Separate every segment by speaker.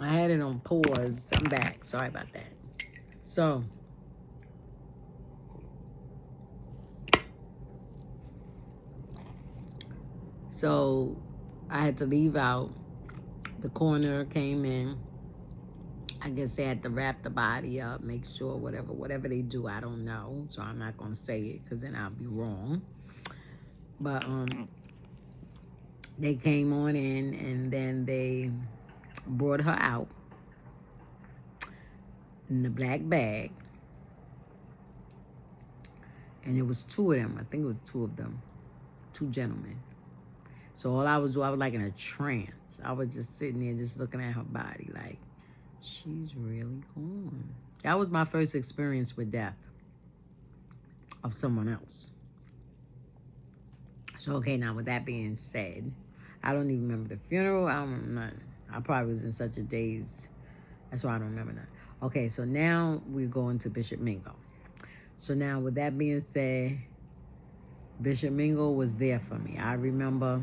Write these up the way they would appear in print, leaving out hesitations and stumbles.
Speaker 1: I had it on pause. I'm back. Sorry about that. So, so I had to leave out. The coroner came in. I guess they had to wrap the body up, make sure whatever they do, I don't know. So I'm not gonna say it because then I'll be wrong. But they came on in and then they brought her out in the black bag. And it was two of them. I think it was two of them, two gentlemen. So all I was like in a trance. I was just sitting there just looking at her body like, she's really gone. That was my first experience with death of someone else. So, okay, now with that being said, I don't even remember the funeral. I don't remember nothing. I probably was in such a daze. That's why I don't remember nothing. Okay, so now we're going to Bishop Mingo. So now with that being said, Bishop Mingo was there for me. I remember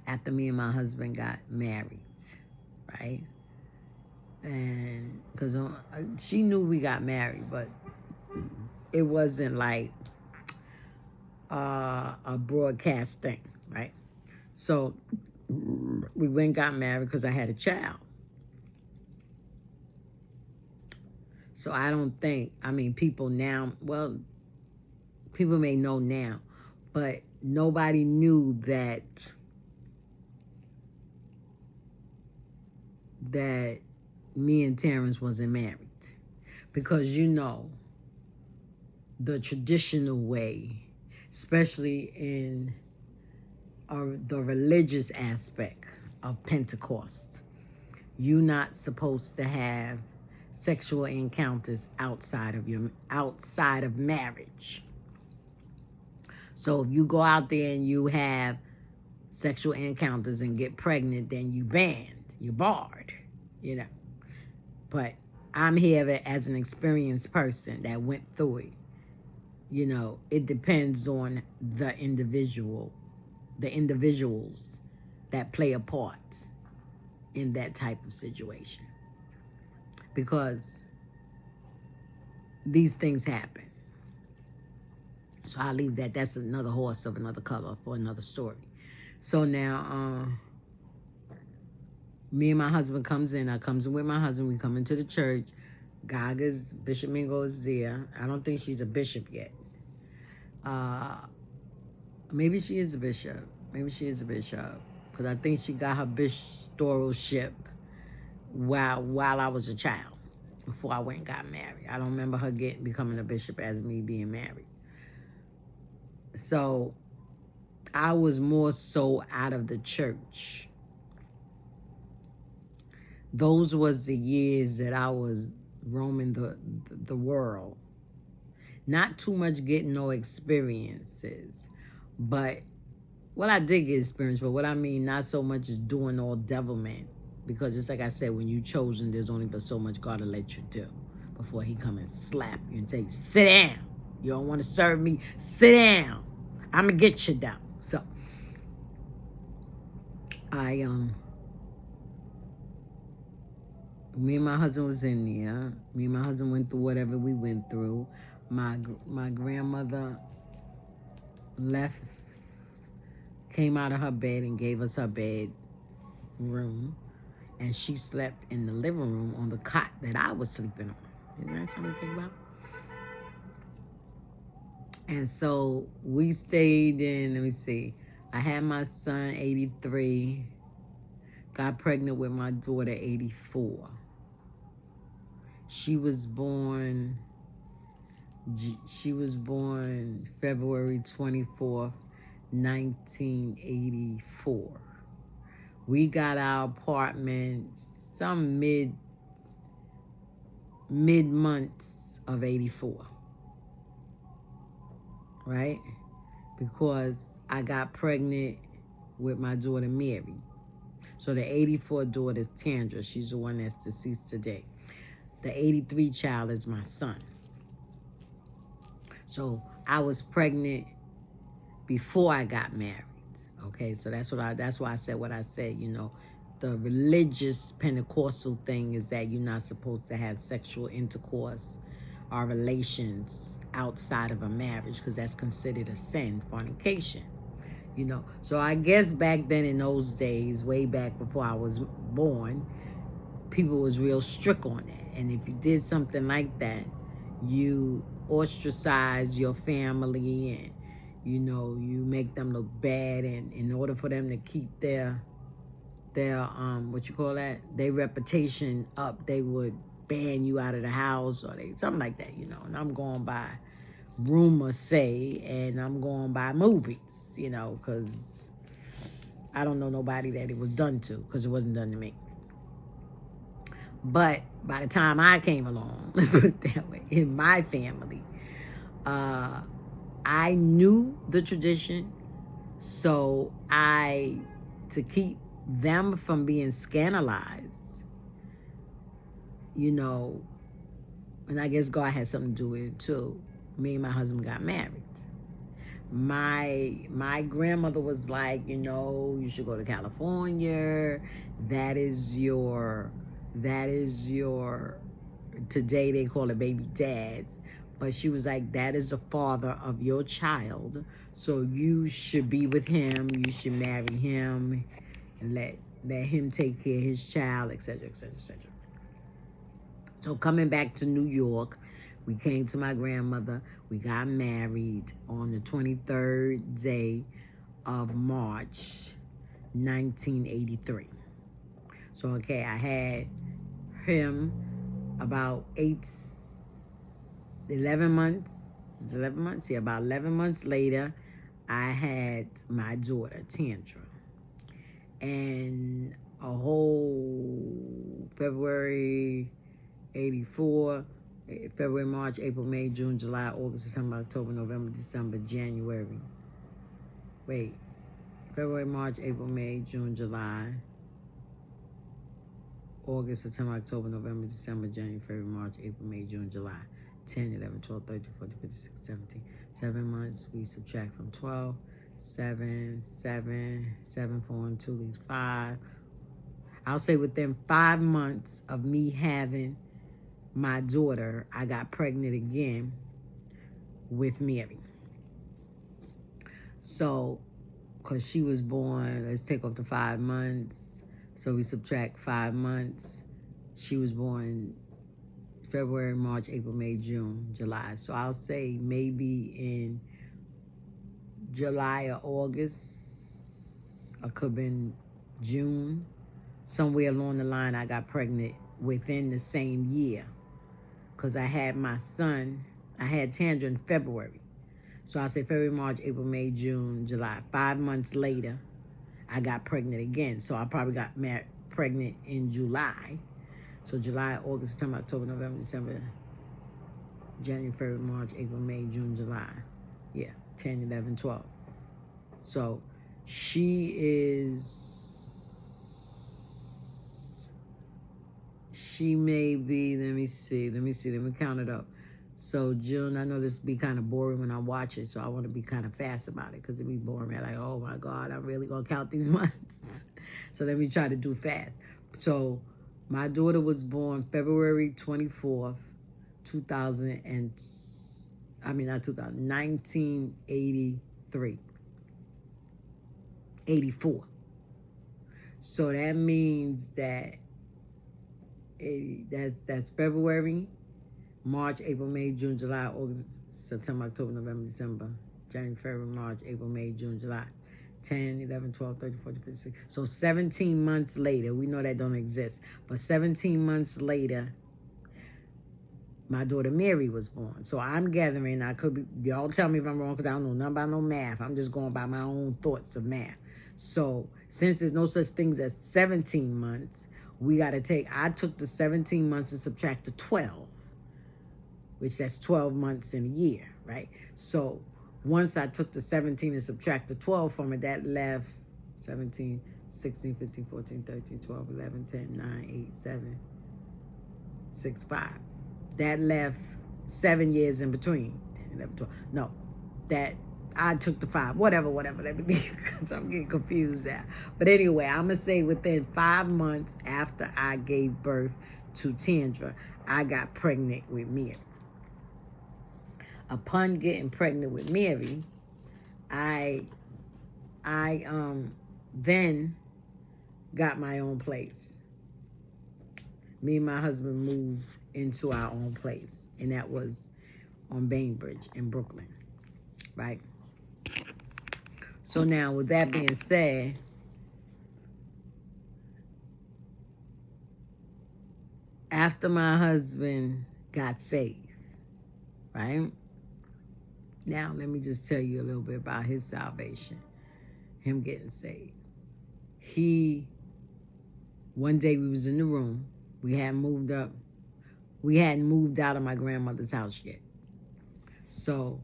Speaker 1: after me and my husband got married, right? And because she knew we got married, but it wasn't like a broadcast thing, right? So we went and got married because I had a child. So I don't think, people now, well, people may know now, but nobody knew that me and Terrence wasn't married. Because, the traditional way, especially in the religious aspect of Pentecost, you're not supposed to have sexual encounters outside of marriage. So if you go out there and you have sexual encounters and get pregnant, then you banned, you barred, But I'm here as an experienced person that went through it. It depends on the individuals that play a part in that type of situation. Because these things happen. So I'll leave that. That's another horse of another color for another story. So now, me and my husband comes in. I comes in with my husband. We come into the church. Bishop Mingo is there. I don't think she's a bishop yet. Maybe she is a bishop. Because I think she got her bishopship while I was a child, before I went and got married. I don't remember her becoming a bishop as me being married. So I was more so out of the church. Those was the years that I was roaming the world. Not too much getting no experiences. But, well, I did get experience, but what I mean, not so much as doing all devilment. Because just like I said, when you chosen, there's only but so much God will let you do before he come and slap you and say, sit down. You don't want to serve me? Sit down. I'm going to get you down. So, me and my husband was in there. Me and my husband went through whatever we went through. My grandmother came out of her bed and gave us her bed room. And she slept in the living room on the cot that I was sleeping on. Isn't that something to think about? And so we stayed in, let me see. I had my son, 83. Got pregnant with my daughter, 84. She was born February 24th, 1984. We got our apartment some mid-months of 84. Right? Because I got pregnant with my daughter, Mary. So the 84 daughter is Tandra. She's the one that's deceased today. The 83 child is my son. So I was pregnant before I got married. Okay, so that's why I said what I said. the religious Pentecostal thing is that you're not supposed to have sexual intercourse or relations outside of a marriage because that's considered a sin, fornication. So I guess back then in those days, way back before I was born, people was real strict on that. And if you did something like that, you ostracize your family, and you make them look bad, and in order for them to keep their what you call that, their reputation up, they would ban you out of the house, or something like that. And I'm going by rumors say, and I'm going by movies, because I don't know nobody that it was done to, because it wasn't done to me. But by the time I came along, put it that way, in my family, I knew the tradition. So to keep them from being scandalized, and I guess God had something to do with it too. Me and my husband got married. My grandmother was like, you should go to California. That is your, today they call it baby dad. But she was like, that is the father of your child. So you should be with him. You should marry him and let him take care of his child, etc., etc., etc. So coming back to New York, we came to my grandmother. We got married on the 23rd day of March, 1983. So, okay, I had him about 11 months. 11 months? Yeah, about 11 months later, I had my daughter, Tandra. And a whole February 84, February, March, April, May, June, July, August, September, October, November, December, January. Wait, February, March, April, May, June, July, August, September, October, November, December, January, February, March, April, May, June, July, 10, 11, 12, 13, 14, 15, 16, 17. 7 months, we subtract from 12. 7, 4, and 2 leaves 5. I'll say within 5 months of me having my daughter, I got pregnant again with Mary. So, because she was born, let's take off the 5 months. So we subtract 5 months. She was born February, March, April, May, June, July. So I'll say maybe in July or August, or could have been June. Somewhere along the line, I got pregnant within the same year. Because I had my son, I had Tandra in February. So I'll say February, March, April, May, June, July. 5 months later, I got pregnant again. So I probably got pregnant in July. So July, August, September, October, November, December, January, February, March, April, May, June, July. Yeah, 10, 11, 12. So she may be, let me count it up. So June, I know this will be kind of boring when I watch it, so I want to be kind of fast about it because it'll be boring. Man, like, oh my God, I'm really going to count these months. So let me try to do fast. So my daughter was born February 24th, 1983. 84. So that means that that's February, March, April, May, June, July, August, September, October, November, December, January, February, March, April, May, June, July. 10, 11, 12, 13, 14, 15, 16. So 17 months later, we know that don't exist, but 17 months later, my daughter Mary was born. So I'm gathering, I could be, y'all tell me if I'm wrong because I don't know nothing about no math. I'm just going by my own thoughts of math. So since there's no such things as 17 months, I took the 17 months and subtract the 12, which that's 12 months in a year, right? So once I took the 17 and subtract the 12 from it, that left 17, 16, 15, 14, 13, 12, 11, 10, 9, 8, 7, 6, 5. That left 7 years in between. 10, 11, 12. No, that I took the 5, whatever, let me think, because I'm getting confused now. But anyway, I'm going to say within 5 months after I gave birth to Tandra, I got pregnant with Mary. Upon getting pregnant with Mary, I then got my own place. Me and my husband moved into our own place, and that was on Bainbridge in Brooklyn, right? So now, with that being said, after my husband got saved, right? Now, let me just tell you a little bit about his salvation, him getting saved. One day we was in the room. We hadn't moved out of my grandmother's house yet. So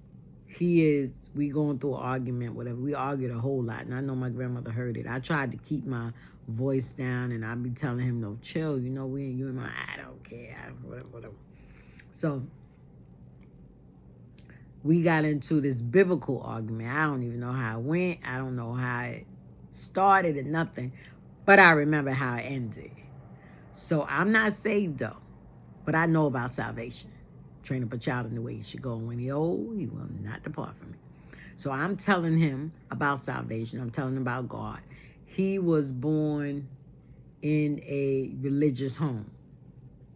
Speaker 1: we going through an argument, whatever. We argued a whole lot, and I know my grandmother heard it. I tried to keep my voice down, and I'd be telling him, no, chill, you and my, I don't care, whatever. So we got into this biblical argument. I don't even know how it went. I don't know how it started or nothing, but I remember how it ended. So I'm not saved, though, but I know about salvation. Train up a child in the way he should go, and when he's old, he will not depart from it. So I'm telling him about salvation. I'm telling him about God. He was born in a religious home,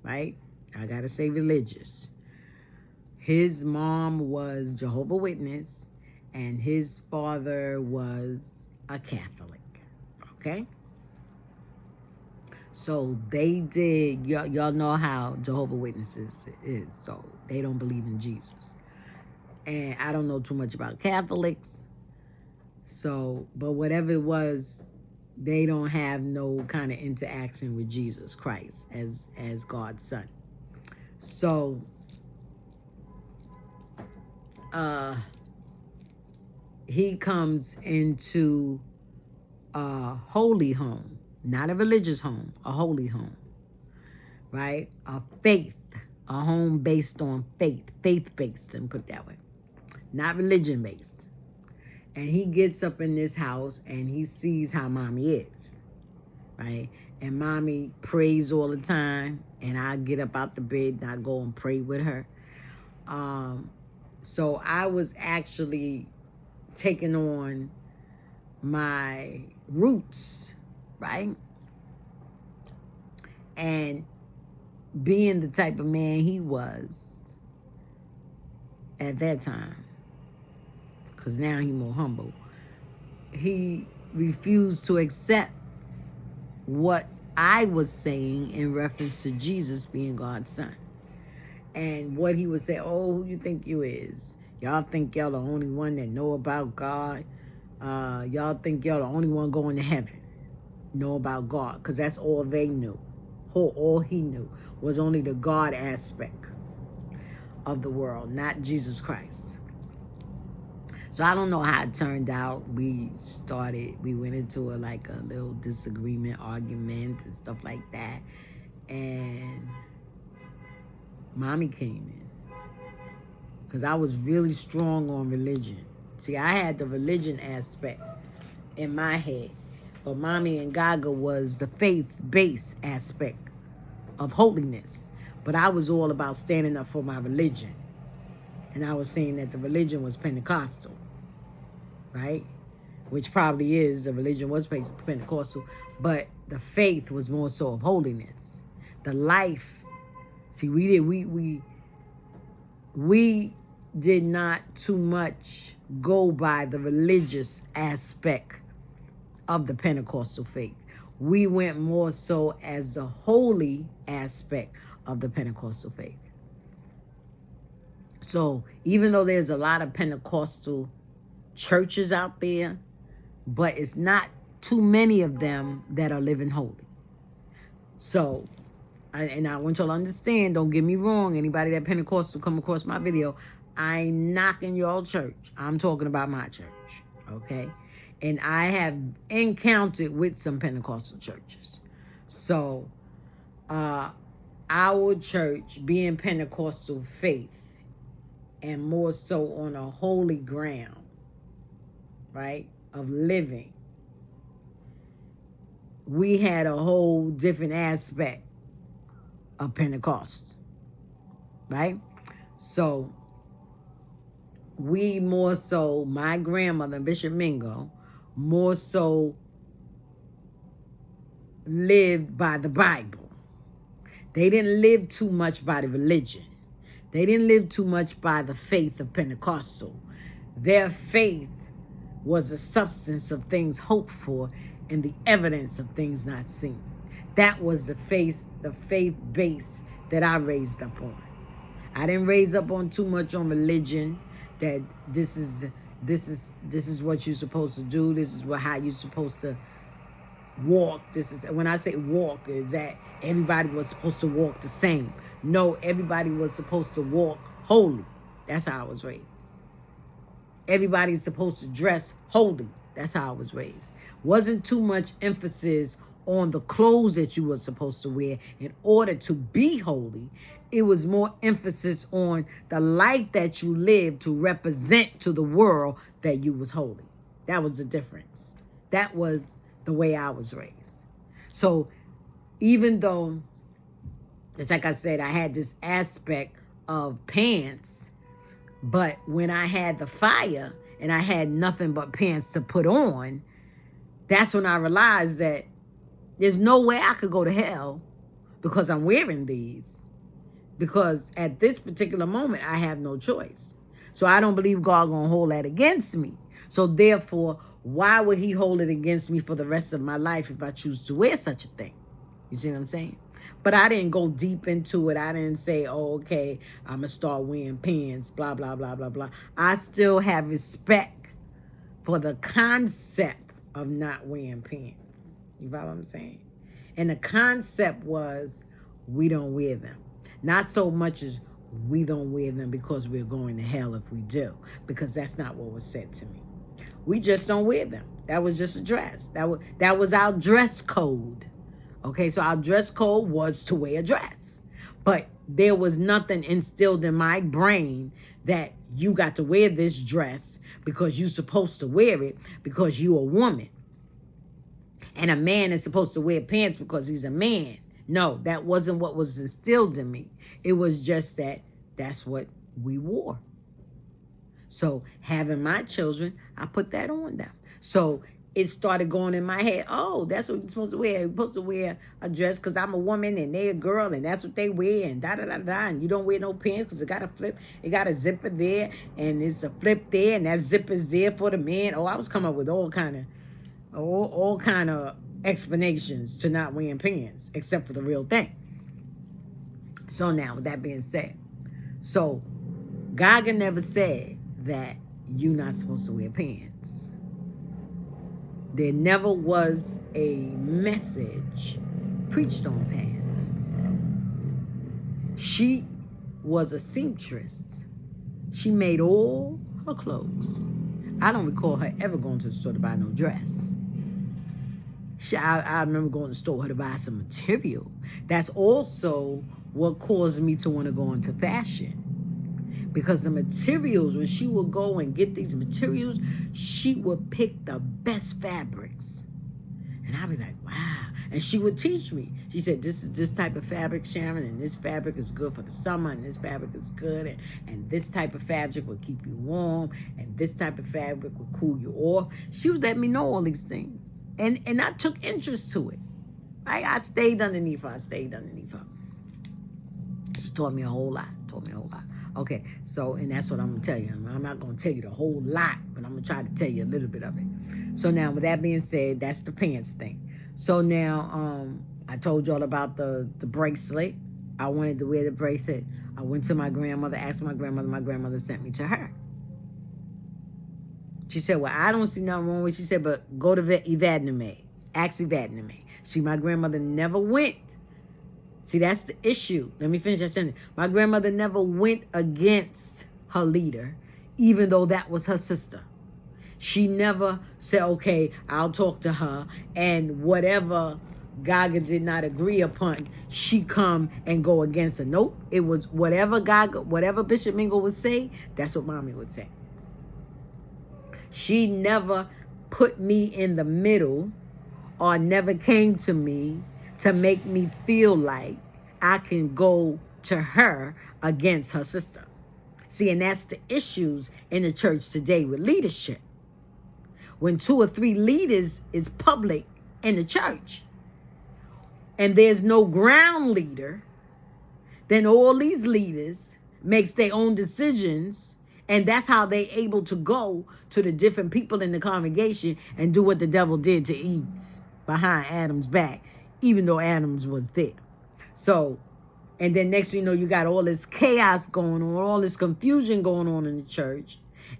Speaker 1: right? I got to say religious. His mom was Jehovah's Witness, and his father was a Catholic, okay? So they did, y'all know how Jehovah's Witnesses is, so they don't believe in Jesus. And I don't know too much about Catholics, so, but whatever it was, they don't have no kind of interaction with Jesus Christ as God's son. So, he comes into a holy home, not a religious home, a holy home, right? A home based on faith-based, and put it that way, not religion-based. And he gets up in this house and he sees how mommy is, right? And mommy prays all the time, and I get up out the bed and I go and pray with her. So I was actually taking on my roots, right? And being the type of man he was at that time, because now he's more humble, he refused to accept what I was saying in reference to Jesus being God's son. And what he would say, oh, who you think you is? Y'all think y'all the only one that know about God? Y'all think y'all the only one going to heaven, know about God, because that's all they knew. All he knew was only the God aspect of the world, not Jesus Christ. So I don't know how it turned out. We went into a little disagreement, argument, and stuff like that. And mommy came in, because I was really strong on religion. See, I had the religion aspect in my head, but mommy and Gaga was the faith-based aspect of holiness. But I was all about standing up for my religion. And I was saying that the religion was Pentecostal, right? Which probably is, the religion was Pentecostal, but the faith was more so of holiness. The life, see, we did not too much go by the religious aspect of the Pentecostal faith. We went more so as the holy aspect of the Pentecostal faith. So even though there's a lot of Pentecostal churches out there, but it's not too many of them that are living holy. So, and I want y'all to understand, don't get me wrong, anybody that Pentecostal come across my video, I ain't knocking your church. I'm talking about my church, okay? And I have encountered with some Pentecostal churches. So, our church being Pentecostal faith and more so on a holy ground, right, of living, we had a whole different aspect of Pentecost, right? So we more so, my grandmother and Bishop Mingo, more so lived by the Bible. They didn't live too much by the religion. They didn't live too much by the faith of Pentecostal. Their faith was the substance of things hoped for and the evidence of things not seen. That was the faith base that I raised up on. I didn't raise up on too much on religion, that this is what you're supposed to do. This is how you're supposed to walk. This is, when I say walk, is that everybody was supposed to walk the same. No, everybody was supposed to walk holy. That's how I was raised. Everybody's supposed to dress holy. That's how I was raised. Wasn't too much emphasis on the clothes that you were supposed to wear in order to be holy. It was more emphasis on the life that you lived to represent to the world that you was holy. That was the difference. That was the way I was raised. So even though, it's like I said, I had this aspect of pants, but when I had the fire and I had nothing but pants to put on, that's when I realized that there's no way I could go to hell because I'm wearing these. Because at this particular moment, I have no choice. So I don't believe God gonna hold that against me. So therefore, why would he hold it against me for the rest of my life if I choose to wear such a thing? You see what I'm saying? But I didn't go deep into it. I didn't say, oh, okay, I'm gonna start wearing pants, blah, blah, blah, blah, blah. I still have respect for the concept of not wearing pants. You follow what I'm saying? And the concept was, we don't wear them. Not so much as we don't wear them because we're going to hell if we do, because that's not what was said to me. We just don't wear them. That was just a dress. That was our dress code. Okay, so our dress code was to wear a dress. But there was nothing instilled in my brain that you got to wear this dress because you're supposed to wear it because you're a woman. And a man is supposed to wear pants because he's a man. No, that wasn't what was instilled in me. It was just that that's what we wore. So having my children, I put that on them. So it started going in my head, oh, that's what you're supposed to wear. You're supposed to wear a dress because I'm a woman and they're a girl and that's what they wear and da-da-da-da. And you don't wear no pants because it got a flip. It got a zipper there and it's a flip there and that zipper's there for the man. Oh, I was coming up with all kind of explanations to not wearing pants, except for the real thing. So now, with that being said, so Gaga never said that you're not supposed to wear pants. There never was a message preached on pants. She was a seamstress. She made all her clothes. I don't recall her ever going to the store to buy no dress. I remember going to the store to buy some material. That's also what caused me to want to go into fashion. Because the materials, when she would go and get these materials, she would pick the best fabrics. And I'd be like, wow. And she would teach me. She said, this is this type of fabric, Sharon, and this fabric is good for the summer, and this fabric is good, and this type of fabric will keep you warm, and this type of fabric will cool you off. She was letting me know all these things. And I took interest to it. I stayed underneath her. She taught me a whole lot. Okay, so, and that's what I'm going to tell you. I'm not going to tell you the whole lot, but I'm going to try to tell you a little bit of it. So now, with that being said, that's the pants thing. So now, I told y'all about the bracelet. I wanted to wear the bracelet. I went to my grandmother, asked my grandmother sent me to her. She said, well, I don't see nothing wrong with it. She said, but go to Evadname. Ask Evadname. See, my grandmother never went. See, that's the issue. Let me finish that sentence. My grandmother never went against her leader, even though that was her sister. She never said, okay, I'll talk to her, and whatever Gaga did not agree upon, she come and go against her. Nope. It was whatever Bishop Mingo would say, that's what Mommy would say. She never put me in the middle or never came to me to make me feel like I can go to her against her sister. See, and that's the issues in the church today with leadership. When 2 or 3 leaders is public in the church and there's no ground leader, then all these leaders makes their own decisions, and that's how they able to go to the different people in the congregation and do what the devil did to Eve behind Adam's back, even though Adam's was there. So, and then next thing you know, you got all this chaos going on, all this confusion going on in the church,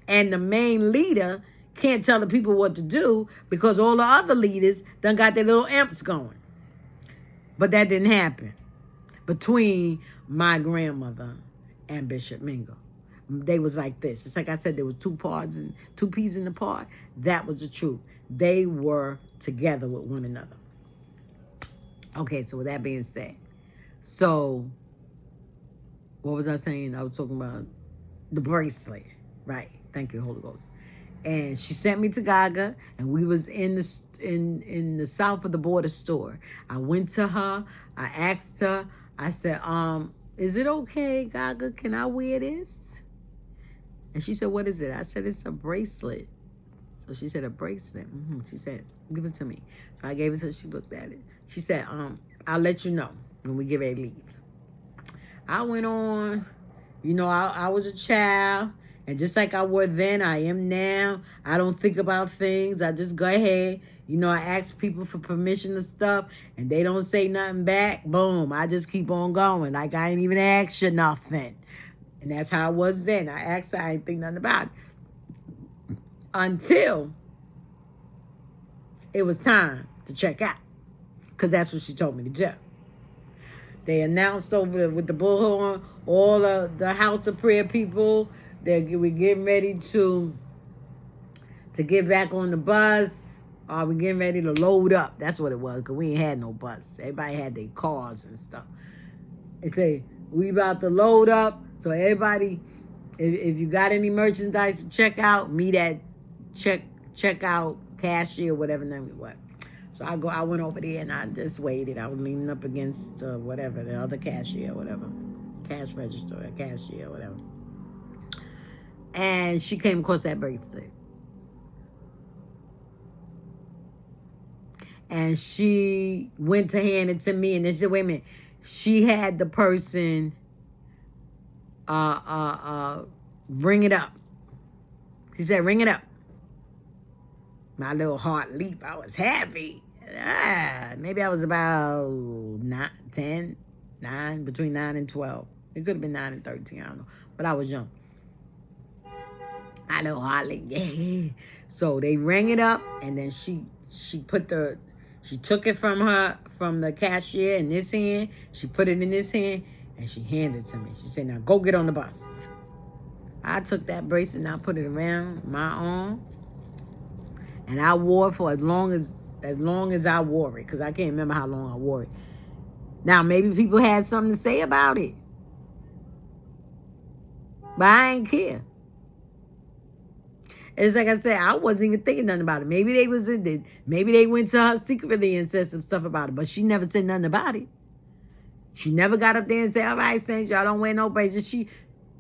Speaker 1: and the main leader can't tell the people what to do because all the other leaders done got their little imps going. But that didn't happen between my grandmother and Bishop Mingo. They was like this. It's like I said, there were 2 parts and 2 peas in the pod. That was the truth. They were together with one another. Okay, so with that being said, so what was I saying? I was talking about the bracelet. Right. Thank you, Holy Ghost. And she sent me to Gaga, and we was in the south of the border store. I went to her. I asked her. I said, is it okay, Gaga? Can I wear this? And she said, what is it? I said, it's a bracelet. So she said, a bracelet. She said, give it to me. So I gave it to her. She looked at it. She said, I'll let you know when we get ready to leave. I went on. You know, I was a child. And just like I was then, I am now. I don't think about things. I just go ahead. You know, I ask people for permission and stuff, and they don't say nothing back. Boom. I just keep on going. Like I ain't even asked you nothing. And that's how I was then. I asked her, I ain't think nothing about it. Until it was time to check out. Because that's what she told me to do. They announced over with the bullhorn, all of the House of Prayer people, we're getting ready to get back on the bus. We're getting ready to load up. That's what it was, because we ain't had no bus. Everybody had their cars and stuff. They say, we about to load up. So everybody, if you got any merchandise to check out, meet at check out cashier, whatever name it was. So I went over there and I just waited. I was leaning up against whatever, the other cashier, whatever. Cash register, cashier, whatever. And she came across that bracelet. And she went to hand it to me. And then she said, wait a minute. She had the person ring it up. She said, ring it up. My little heart leaped. I was happy. Maybe I was about 9, between 9 and 12. It could have been 9 and 13, I don't know. But I was young. I know hardly. Yeah. So they rang it up, and then she took it from the cashier in this hand. She put it in this hand, and she handed it to me. She said, now go get on the bus. I took that bracelet and I put it around my arm. And I wore it for as long as I wore it, because I can't remember how long I wore it. Now, maybe people had something to say about it. But I ain't care. It's like I said, I wasn't even thinking nothing about it. Maybe they was in it. Maybe they went to her secretly and said some stuff about it. But she never said nothing about it. She never got up there and said, all right, saints, y'all don't wear no bracelets.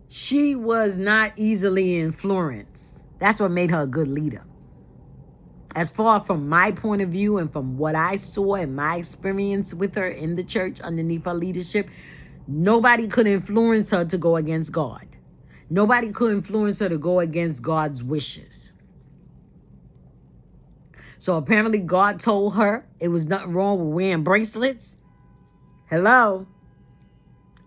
Speaker 1: She was not easily influenced. That's what made her a good leader. As far from my point of view and from what I saw and my experience with her in the church underneath her leadership, nobody could influence her to go against God. Nobody could influence her to go against God's wishes. So apparently God told her it was nothing wrong with wearing bracelets. Hello?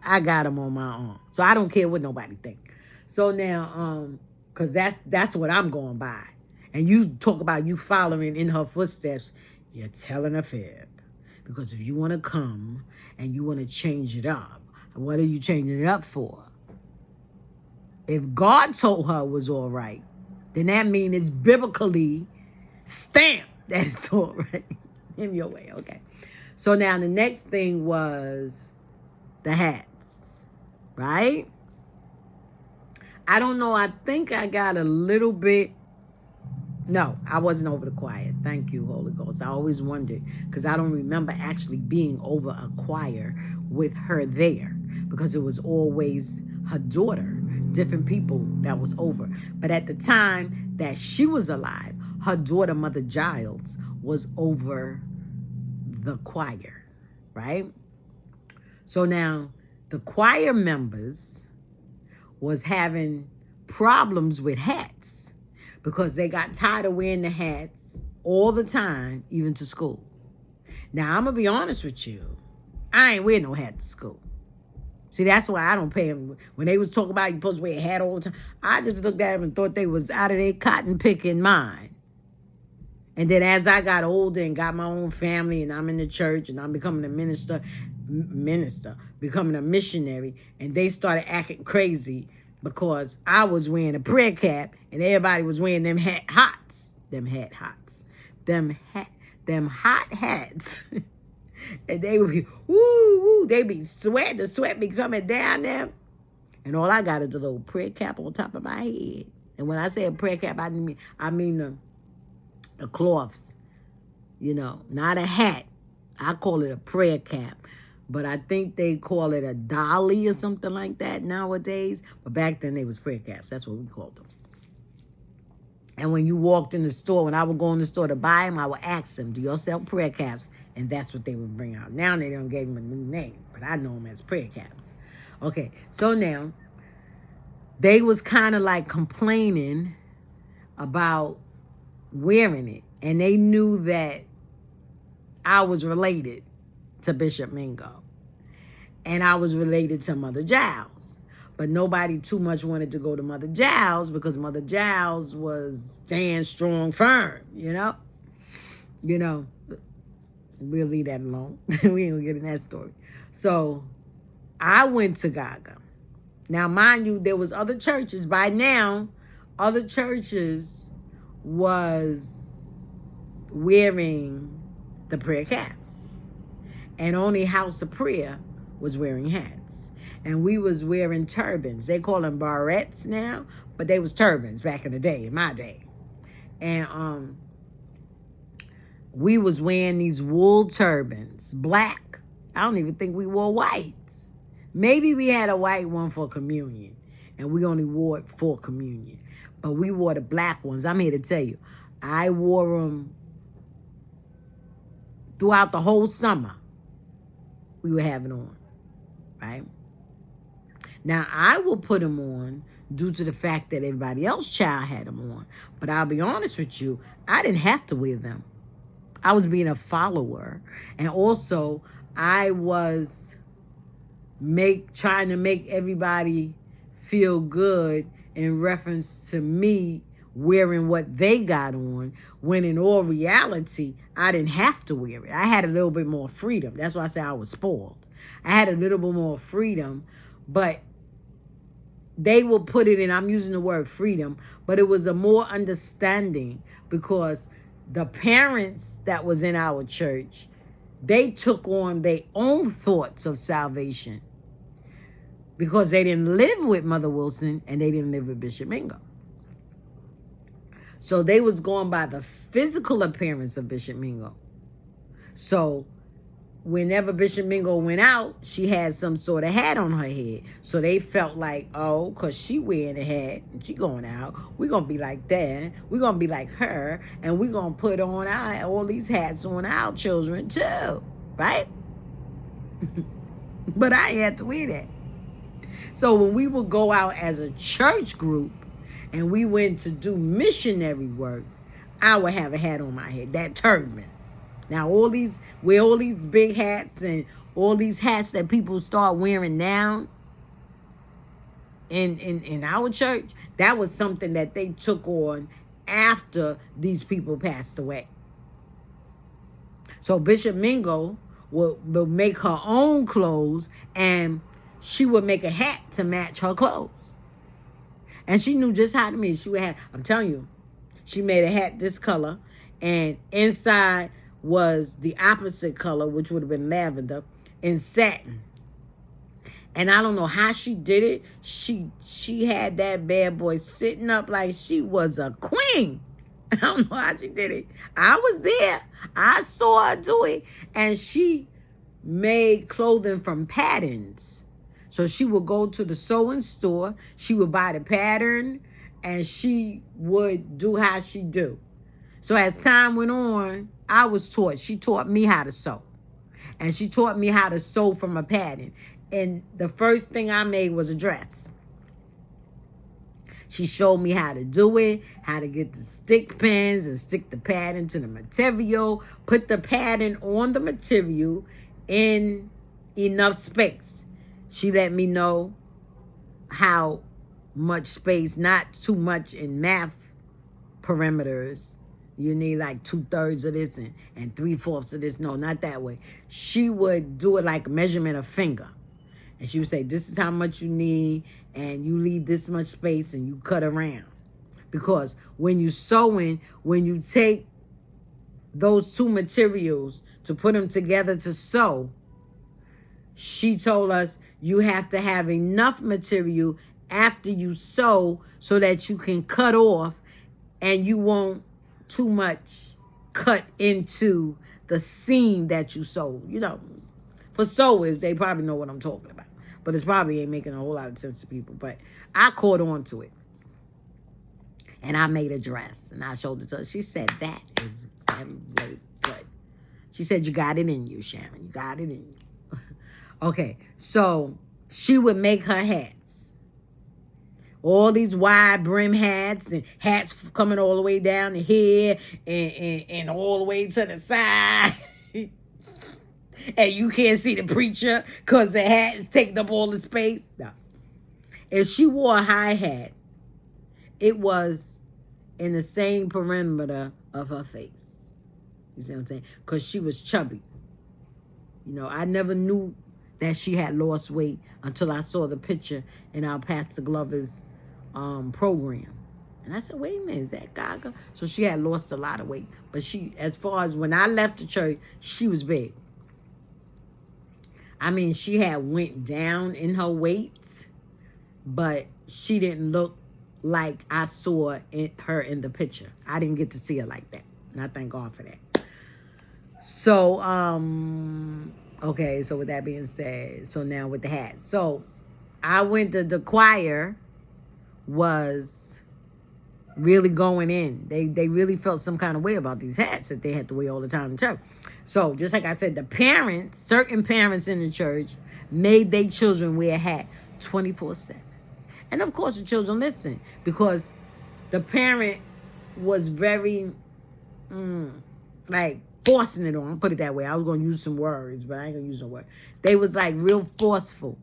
Speaker 1: I got them on my arm. So I don't care what nobody think. So now, because that's what I'm going by. And you talk about you following in her footsteps, you're telling a fib. Because if you want to come and you want to change it up, what are you changing it up for? If God told her it was all right, then that means it's biblically stamped that it's all right in your way, okay? So now the next thing was the hats, right? I don't know. I think I got a little bit No, I wasn't over the choir. Thank you, Holy Ghost. I always wondered because I don't remember actually being over a choir with her there because it was always her daughter, different people that was over. But at the time that she was alive, her daughter, Mother Giles, was over the choir, right? So now the choir members was having problems with hats because they got tired of wearing the hats all the time, even to school. Now, I'm going to be honest with you. I ain't wear no hat to school. See, that's why I don't pay them. When they was talking about you supposed to wear a hat all the time, I just looked at them and thought they was out of their cotton picking mind. And then as I got older and got my own family and I'm in the church and I'm becoming a becoming a missionary, and they started acting crazy because I was wearing a prayer cap and everybody was wearing them hot hats. And they would be, woo, woo, they be sweating, the sweat be coming down them. And all I got is a little prayer cap on top of my head. And when I say a prayer cap, I mean the cloths, not a hat. I call it a prayer cap. But I think they call it a dolly or something like that nowadays. But back then, they was prayer caps. That's what we called them. And when you walked in the store, when I would go in the store to buy them, I would ask them, do y'all sell prayer caps? And that's what they would bring out. Now they don't give them a new name, but I know them as prayer caps. Okay, so now they was kind of like complaining about wearing it. And they knew that I was related to Bishop Mingo. And I was related to Mother Giles. But nobody too much wanted to go to Mother Giles because Mother Giles was stand strong firm, We'll leave that alone. We ain't gonna get in that story. So I went to Gaga. Now, mind you, there was other churches. By now, other churches was wearing the prayer caps. And only House of Prayer was wearing hats. And we was wearing turbans. They call them barrettes now, but they was turbans back in the day, in my day. And we was wearing these wool turbans, black. I don't even think we wore whites. Maybe we had a white one for communion, and we only wore it for communion. But we wore the black ones. I'm here to tell you, I wore them throughout the whole summer. We were having on, right? Now, I will put them on due to the fact that everybody else child had them on. But I'll be honest with you, I didn't have to wear them. I was being a follower. And also, I was trying to make everybody feel good in reference to me wearing what they got on, when in all reality, I didn't have to wear it. I had a little bit more freedom. That's why I say I was spoiled. I had a little bit more freedom, but they will put it in, I'm using the word freedom, but it was a more understanding because the parents that was in our church, they took on their own thoughts of salvation because they didn't live with Mother Wilson and they didn't live with Bishop Mingo. So they was going by the physical appearance of Bishop Mingo. So whenever Bishop Mingo went out, she had some sort of hat on her head. So they felt like, oh, because she wearing a hat and she going out, we're going to be like that. We're going to be like her. And we're going to put on all these hats on our children too. Right? But I ain't had to wear that. So when we would go out as a church group and we went to do missionary work, I would have a hat on my head, that turban. Now, all these big hats and all these hats that people start wearing now in our church, that was something that they took on after these people passed away. So Bishop Mingo would make her own clothes, and she would make a hat to match her clothes. And she knew just how to make it. She would have, I'm telling you, she made a hat this color, and inside was the opposite color, which would have been lavender, in satin. And I don't know how she did it. She had that bad boy sitting up like she was a queen. I don't know how she did it. I was there. I saw her do it. And she made clothing from patterns. So she would go to the sewing store. She would buy the pattern. And she would do how she do. So as time went on, I was taught. She taught me how to sew. And she taught me how to sew from a pattern. And the first thing I made was a dress. She showed me how to do it, how to get the stick pins and stick the pattern to the material, put the pattern on the material in enough space. She let me know how much space, not too much in math parameters. You need like 2/3 of this and 3/4 of this. No, not that way. She would do it like a measurement of finger. And she would say, this is how much you need, and you leave this much space, and you cut around. Because when you sewing, when you take those two materials to put them together to sew, she told us you have to have enough material after you sew so that you can cut off and you won't too much cut into the seam that you sew. You know, for sewers, they probably know what I'm talking about. But it probably ain't making a whole lot of sense to people. But I caught on to it. And I made a dress. And I showed it to her. She said, that is very good. She said, you got it in you, Sharon. You got it in you. Okay. So she would make her hats. All these wide brim hats and hats coming all the way down the head and all the way to the side. And you can't see the preacher because the hat is taking up all the space. No. If she wore a high hat, it was in the same perimeter of her face. You see what I'm saying? Because she was chubby. You know, I never knew that she had lost weight until I saw the picture in our Pastor Glover's program. And I said, wait a minute, is that Gaga? So she had lost a lot of weight. But she, as far as when I left the church, she was big. I mean, she had went down in her weight, but she didn't look like I saw her in the picture. I didn't get to see her like that. And I thank God for that. So, okay, so with that being said, so now with the hat. So I went to the choir was really going in. They really felt some kind of way about these hats that they had to wear all the time in church. So just like I said, the parents, certain parents in the church made their children wear a hat 24/7. And of course the children listened because the parent was very, like forcing it on. Put it that way. I was going to use some words, but I ain't going to use no word. They was like real forceful.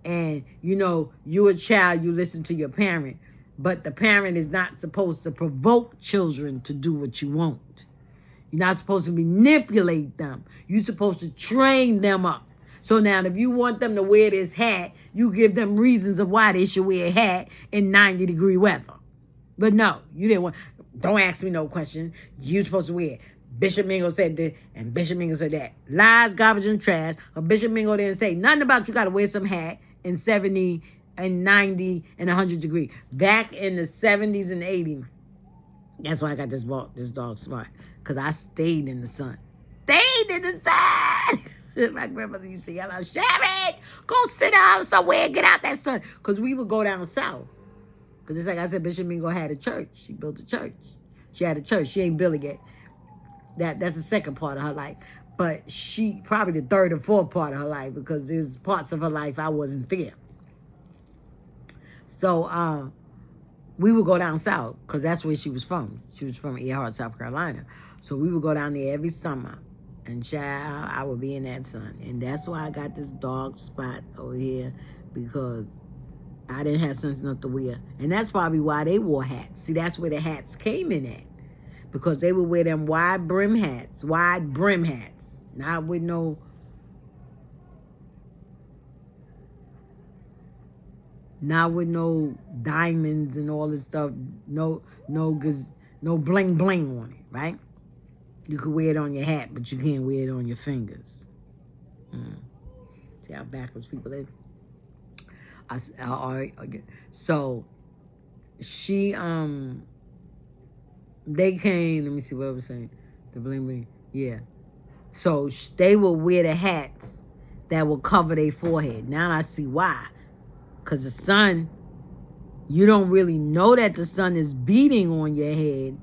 Speaker 1: And, you know, you a child, you listen to your parent. But the parent is not supposed to provoke children to do what you want. You're not supposed to manipulate them. You're supposed to train them up. So now if you want them to wear this hat, you give them reasons of why they should wear a hat in 90-degree weather. But no, you didn't want, don't ask me no question. You're supposed to wear it. Bishop Mingo said this and Bishop Mingo said that. Lies, garbage, and trash. But Bishop Mingo didn't say nothing about you got to wear some hat in 70 and 90 and 100 degree. Back in the 70s and 80s, that's why I got this dog smart. Because I stayed in the sun. Stayed in the sun. My grandmother used to yell out, Sharon, go sit down somewhere and get out that sun. Because we would go down south. Because it's like I said, Bishop Mingo had a church. She built a church. She had a church. She ain't built it yet. That's the second part of her life. But she probably the third or fourth part of her life because there's parts of her life I wasn't there. So we would go down south because that's where she was from. She was from Earhart, South Carolina. So we would go down there every summer. And child, I would be in that sun. And that's why I got this dog spot over here because I didn't have sense enough to wear. And that's probably why they wore hats. See, that's where the hats came in at. Because they would wear them wide brim hats. Not with no diamonds and all this stuff. No bling bling on it, right? You could wear it on your hat, but you can't wear it on your fingers. See how backwards people are? So she they came, let me see what I was saying. The bling bling. Yeah. So they will wear the hats that will cover their forehead. Now I see why. Because the sun, you don't really know that the sun is beating on your head,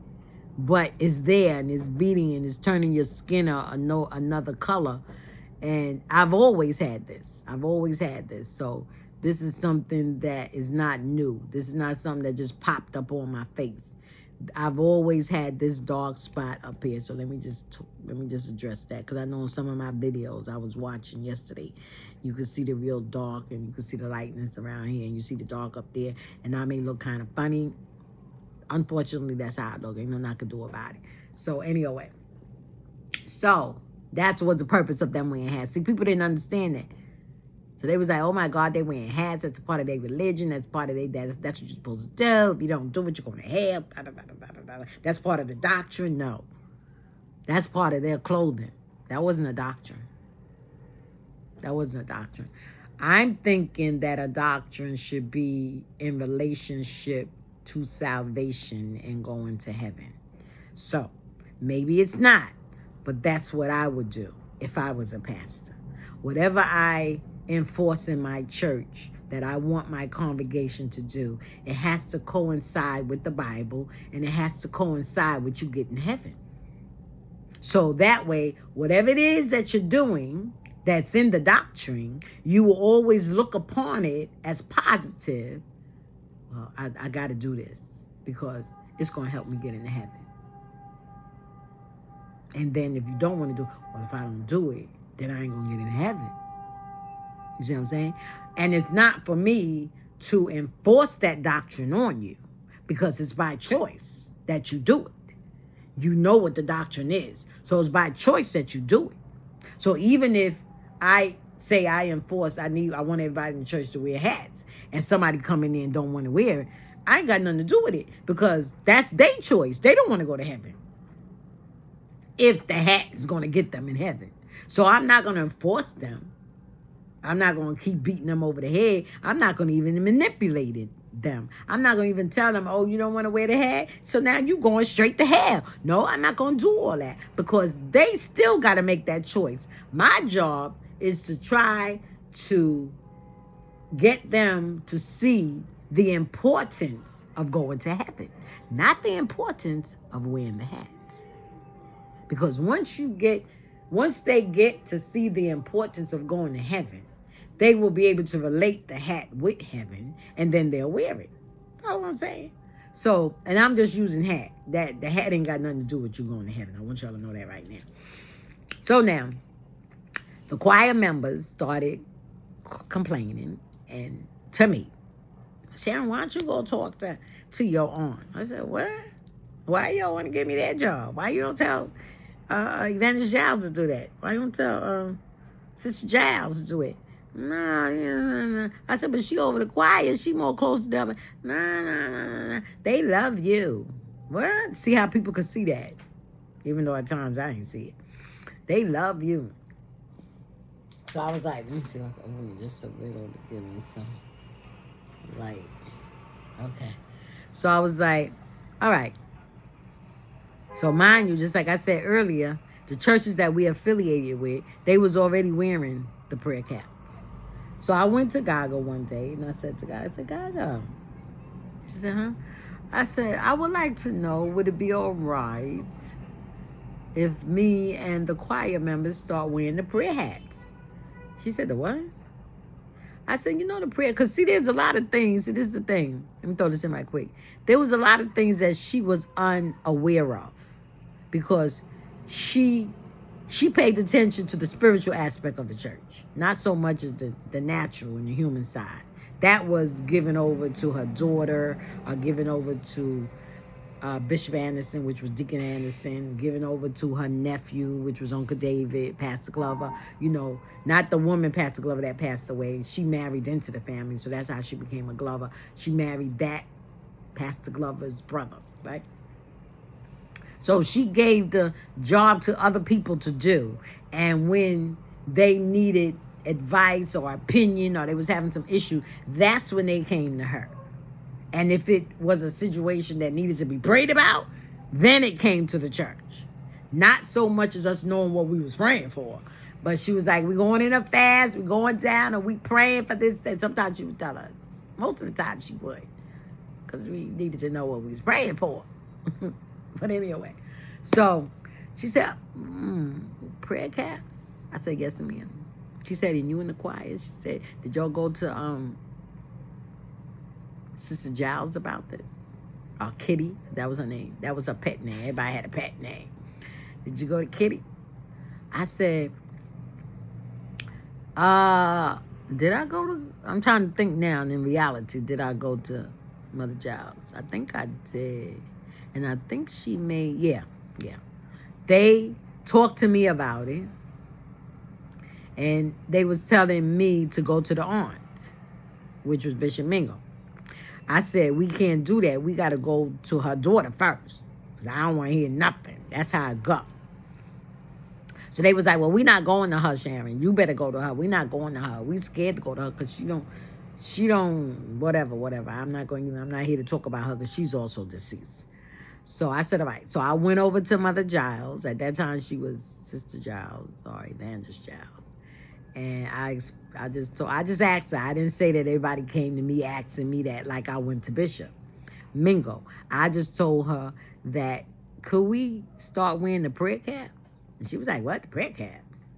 Speaker 1: but it's there and it's beating and it's turning your skin another color. And I've always had this. So this is something that is not new. This is not something that just popped up on my face. I've always had this dark spot up here. So let me just address that, because I know in some of my videos I was watching yesterday, you can see the real dark and you can see the lightness around here and you see the dark up there, and I may look kind of funny. Unfortunately, that's how I look. Ain't nothing I could do about it. So anyway, so that was the purpose of them wearing hats. See, people didn't understand that. So they was like, oh my God, they wearing hats. That's a part of their religion. That's part of that's what you're supposed to do. If you don't do it, you're going to hell. Blah, blah, blah, blah, blah, blah. That's part of the doctrine. No. That's part of their clothing. That wasn't a doctrine. I'm thinking that a doctrine should be in relationship to salvation and going to heaven. So maybe it's not, but that's what I would do if I was a pastor. Whatever I enforce in my church that I want my congregation to do, it has to coincide with the Bible, and it has to coincide with you getting heaven. So that way, whatever it is that you're doing that's in the doctrine, you will always look upon it as positive. Well, I got to do this because it's going to help me get into heaven. And then if you don't want to do it, well, if I don't do it, then I ain't going to get into heaven. You see what I'm saying? And it's not for me to enforce that doctrine on you, because it's by choice that you do it. You know what the doctrine is. So it's by choice that you do it. So even if I say I enforce, I want everybody in the church to wear hats, and somebody come in there and don't want to wear it, I ain't got nothing to do with it, because that's their choice. They don't want to go to heaven if the hat is going to get them in heaven. So I'm not going to enforce them. I'm not going to keep beating them over the head. I'm not going to even manipulate them. I'm not going to even tell them, oh, you don't want to wear the hat, so now you going straight to hell. No, I'm not going to do all that, because they still got to make that choice. My job is to try to get them to see the importance of going to heaven, not the importance of wearing the hats. Because once they get to see the importance of going to heaven, they will be able to relate the hat with heaven, and then they'll wear it. That's what I'm saying. So, and I'm just using hat. That the hat ain't got nothing to do with you going to heaven. I want y'all to know that right now. So now, the choir members started complaining, and to me, Sharon, why don't you go talk to your aunt? I said, what? Why y'all want to give me that job? Why you don't tell Evangelist Giles to do that? Why you don't tell Sister Giles to do it? No. I said, but she over the choir. She more close to them. No. They love you. What? See how people could see that? Even though at times I ain't see it. They love you. So I was like, let me see if I can move just a little to give me some light. Okay. So I was like, all right. So mind you, just like I said earlier, the churches that we affiliated with, they was already wearing the prayer caps. So I went to Gaga one day, and I said to Gaga, Gaga. She said, huh? I said, I would like to know, would it be all right if me and the choir members start wearing the prayer hats? She said, the what? I said, the prayer, because see, there's a lot of things. See, this is the thing. Let me throw this in right quick. There was a lot of things that she was unaware of, because she paid attention to the spiritual aspect of the church, not so much as the natural and the human side. That was given over to her daughter, or given over to Bishop Anderson, which was Deacon Anderson, given over to her nephew, which was Uncle David, Pastor Glover. Not the woman, Pastor Glover, that passed away. She married into the family, so that's how she became a Glover. She married that Pastor Glover's brother, right? So she gave the job to other people to do. And when they needed advice or opinion, or they was having some issue, that's when they came to her. And if it was a situation that needed to be prayed about, Then it came to the church. Not so much as us knowing what we was praying for. But she was like, we going in a fast, we going down, and we praying for this. And sometimes she would tell us. Most of the time she would. Because we needed to know what we was praying for. But anyway. So she said, prayer caps? I said, yes, ma'am. She said, and you in the choir? She said, did y'all go to Sister Giles about this? Or Kitty? That was her name. That was her pet name. Everybody had a pet name. Did you go to Kitty? I said, did I go to, I'm trying to think now, and in reality, did I go to Mother Giles? I think I did. And I think she made, yeah. They talked to me about it. And they was telling me to go to the aunt, which was Bishop Mingo. I said, we can't do that. We got to go to her daughter first. 'Cause I don't want to hear nothing. That's how I go. So they was like, well, we not going to her, Sharon. You better go to her. We not going to her. We scared to go to her because she don't, whatever. I'm not here to talk about her because she's also deceased. So I said, all right. So I went over to Mother Giles. At that time, she was Sister Giles or Evangelist Giles. And I just asked her. I didn't say that everybody came to me asking me that like I went to Bishop Mingo. I just told her that, could we start wearing the prayer caps? And she was like, what? The prayer caps?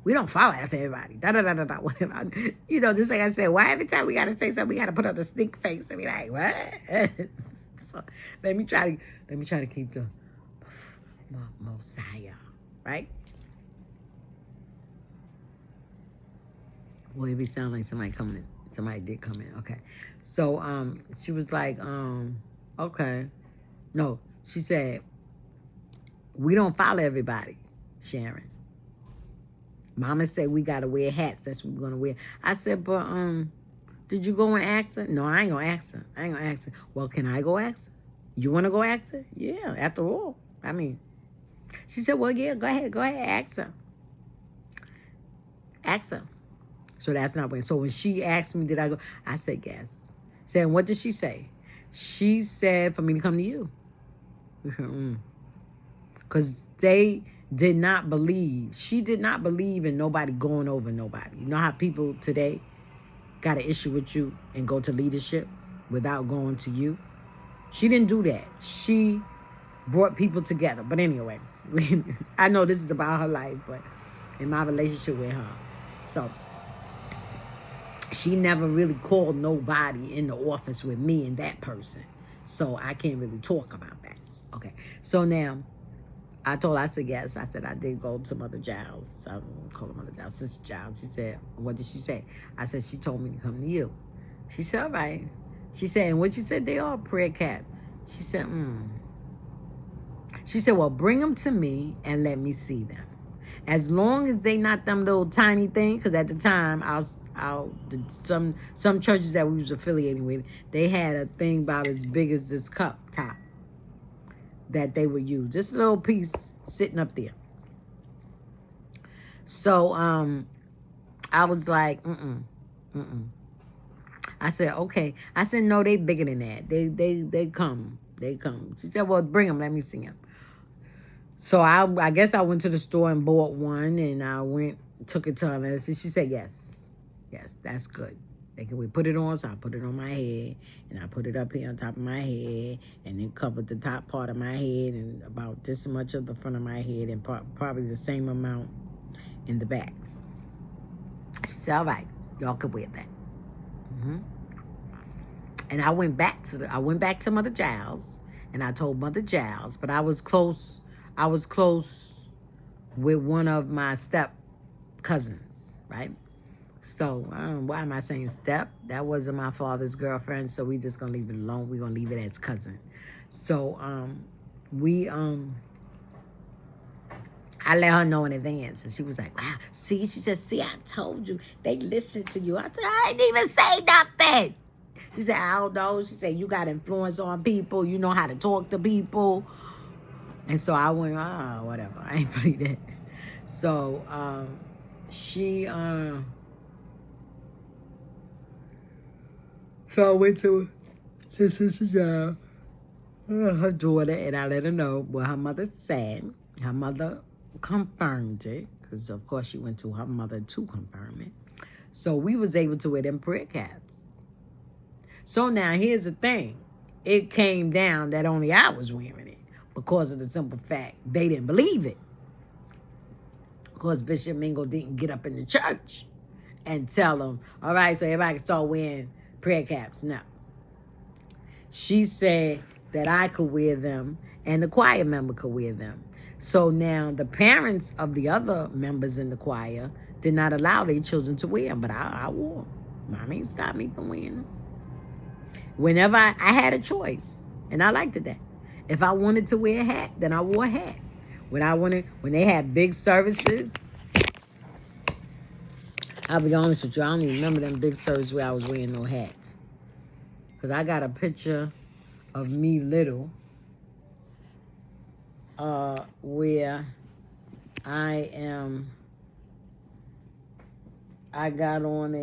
Speaker 1: We don't follow after everybody. Da-da-da-da-da. Whatever. You know, just like I said, why every time we got to say something, we got to put on the stink face and be like, what? So let me try to keep the Messiah, right? Well, it sound like somebody coming in. Somebody did come in. Okay. So she was like, okay. No, she said, we don't follow everybody, Sharon. Mama said we gotta wear hats. That's what we're gonna wear. I said, but did you go and ask her? No, I ain't gonna ask her. Well, can I go ask her? You wanna go ask her? Yeah, after all. I mean, she said, well, yeah, go ahead, ask her. Ask her. So that's not when. So when she asked me, did I go? I said, yes. Saying, what did she say? She said for me to come to you. Because they did not believe. She did not believe in nobody going over nobody. You know how people today got an issue with you and go to leadership without going to you? She didn't do that. She brought people together. But anyway, I know this is about her life, but in my relationship with her. So she never really called nobody in the office with me and that person. So I can't really talk about that. Okay. So now, I told her, I said, yes. I said, I did go to Mother Giles. I call her Mother Giles, Sister Giles. She said, what did she say? I said, she told me to come to you. She said, all right. She said, and what you said, they are prayer cat. She said, She said, well, bring them to me and let me see them. As long as they not them little tiny things, because at the time, some churches that we was affiliating with, they had a thing about as big as this cup top that they would use. Just a little piece sitting up there. So I was like, I said, okay. I said, no, they bigger than that. They come. She said, well, bring them. Let me see them. So I guess I went to the store and bought one, and I took it to her, and she said, yes, that's good. We put it on, so I put it on my head, and I put it up here on top of my head, and then covered the top part of my head, and about this much of the front of my head, and probably the same amount in the back. She said, all right, y'all could wear that. And I went back to Mother Giles, and I told Mother Giles, but I was close with one of my step cousins, right? So why am I saying step? That wasn't my father's girlfriend, so we just gonna leave it alone. We're gonna leave it as cousin. So I let her know in advance, and she was like, wow, see, she said, see, I told you, they listened to you. I said, I didn't even say nothing. She said, I don't know. She said, you got influence on people. You know how to talk to people. And so I went, whatever. I ain't believe that. So so I went to Sister Giles. her daughter, and I let her know what her mother said. Her mother confirmed it, because of course she went to her mother to confirm it. So we was able to wear them prayer caps. So now here's the thing. It came down that only I was wearing it because of the simple fact they didn't believe it. Because Bishop Mingo didn't get up in the church and tell them, all right, so everybody can start wearing prayer caps. No. She said that I could wear them and the choir member could wear them. So now the parents of the other members in the choir did not allow their children to wear them, but I wore them. Mommy stopped me from wearing them. Whenever I had a choice, and I liked it that. If I wanted to wear a hat, then I wore a hat. When they had big services, I'll be honest with you, I don't even remember them big services where I was wearing no hats. Because I got a picture of me little, where I got on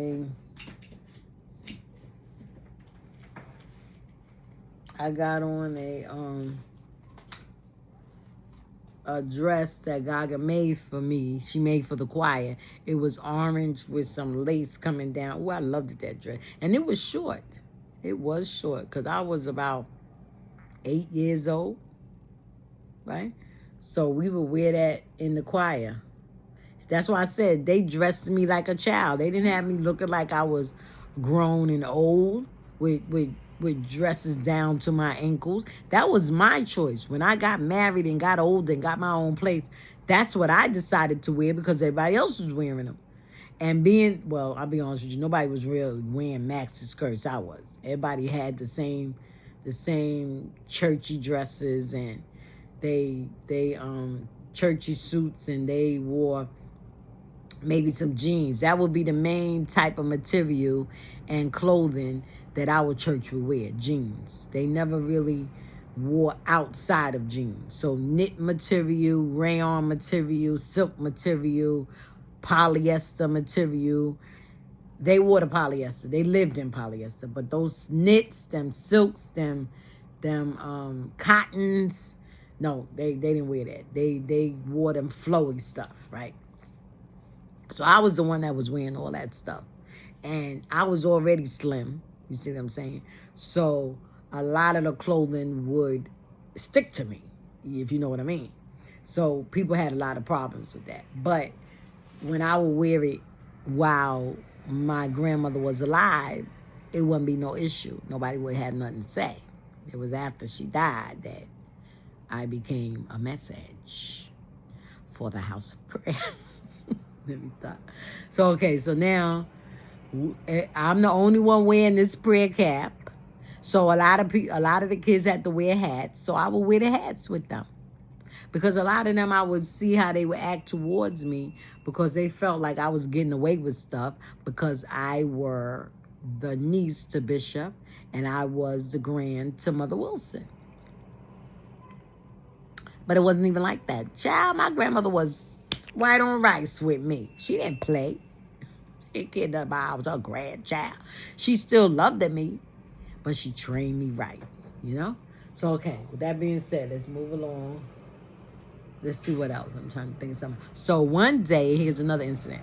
Speaker 1: a dress that Gaga made for me. She made for the choir. It was orange with some lace coming down. Oh, I loved that dress. And it was short. It was short because I was about 8 years old, right? So we would wear that in the choir. That's why I said they dressed me like a child. They didn't have me looking like I was grown and old with dresses down to my ankles. That was my choice. When I got married and got old and got my own place, that's what I decided to wear because everybody else was wearing them. And I'll be honest with you, nobody was really wearing maxi skirts. I was. Everybody had the same churchy dresses, and they churchy suits, and they wore maybe some jeans. That would be the main type of material and clothing that our church would wear, jeans. They never really wore outside of jeans. So knit material, rayon material, silk material, polyester material. They wore the polyester. They lived in polyester. But those knits, them silks, them cottons, no, they didn't wear that. They wore them flowy stuff, right? So I was the one that was wearing all that stuff. And I was already slim. You see what I'm saying? So a lot of the clothing would stick to me, if you know what I mean. So people had a lot of problems with that. But when I would wear it while my grandmother was alive, it wouldn't be no issue. Nobody would have nothing to say. It was after she died that I became a message for the house of prayer. Let me stop. So now I'm the only one wearing this prayer cap. So a lot of the kids had to wear hats. So I would wear the hats with them. Because a lot of them, I would see how they would act towards me because they felt like I was getting away with stuff because I were the niece to Bishop and I was the grand to Mother Wilson. But it wasn't even like that. Child, my grandmother was white on rice with me. She didn't play. She didn't care nothing about I was her grandchild. She still loved me, but she trained me right, you know? So, okay, with that being said, let's move along. Let's see what else. I'm trying to think of something. So one day, here's another incident.